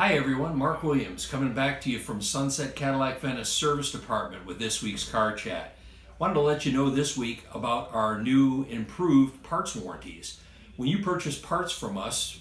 Hi everyone, Mark Williams coming back to you from Sunset Cadillac of Venice Service Department with this week's Car Chat. Wanted to let you know this week about our new improved parts warranties. When you purchase parts from us,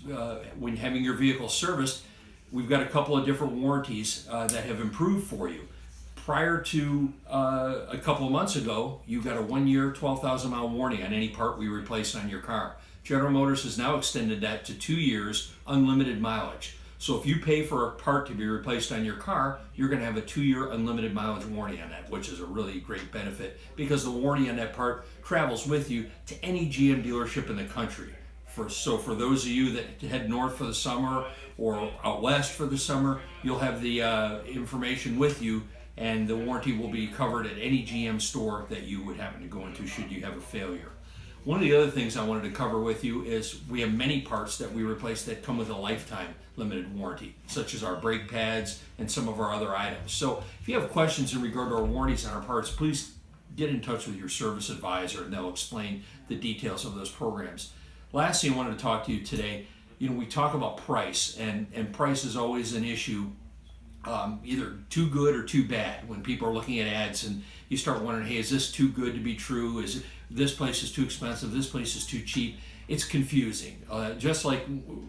when having your vehicle serviced, we've got a couple of different warranties that have improved for you. Prior to a couple of months ago, you got a 1-year, 12,000 mile warranty on any part we replace on your car. General Motors has now extended that to 2 years, unlimited mileage. So if you pay for a part to be replaced on your car, you're going to have a 2-year unlimited mileage warranty on that, which is a really great benefit because the warranty on that part travels with you to any GM dealership in the country. So for those of you that head north for the summer or out west for the summer, you'll have the information with you, and the warranty will be covered at any GM store that you would happen to go into should you have a failure. One of the other things I wanted to cover with you is we have many parts that we replace that come with a lifetime limited warranty, such as our brake pads and some of our other items. So if you have questions in regard to our warranties on our parts, please get in touch with your service advisor and they'll explain the details of those programs. Lastly, I wanted to talk to you today. We talk about price, and price is always an issue, either too good or too bad. When people are looking at ads and you start wondering, hey, is this too good to be true? Is this place is too expensive? This place is too cheap? It's confusing. Just like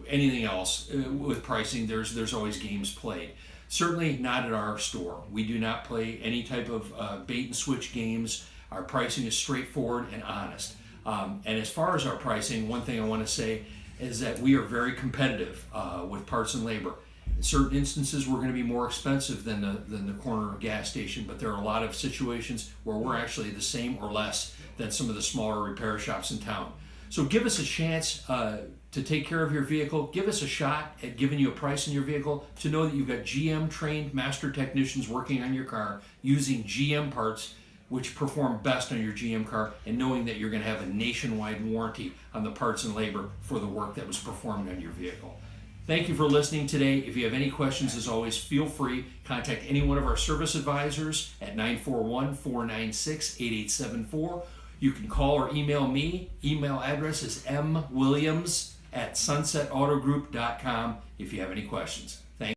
anything else with pricing, there's always games played. Certainly not at our store. We do not play any type of bait and switch games. Our pricing is straightforward and honest. And as far as our pricing, one thing I want to say is that we are very competitive with parts and labor. In certain instances, we're going to be more expensive than the corner gas station, but there are a lot of situations where we're actually the same or less than some of the smaller repair shops in town. So give us a chance to take care of your vehicle. Give us a shot at giving you a price on your vehicle to know that you've got GM trained master technicians working on your car using GM parts which perform best on your GM car, and knowing that you're going to have a nationwide warranty on the parts and labor for the work that was performed on your vehicle. Thank you for listening today. If you have any questions, as always, feel free. Contact any one of our service advisors at 941-496-8874. You can call or email me. Email address is mwilliams@sunsetautogroup.com if you have any questions.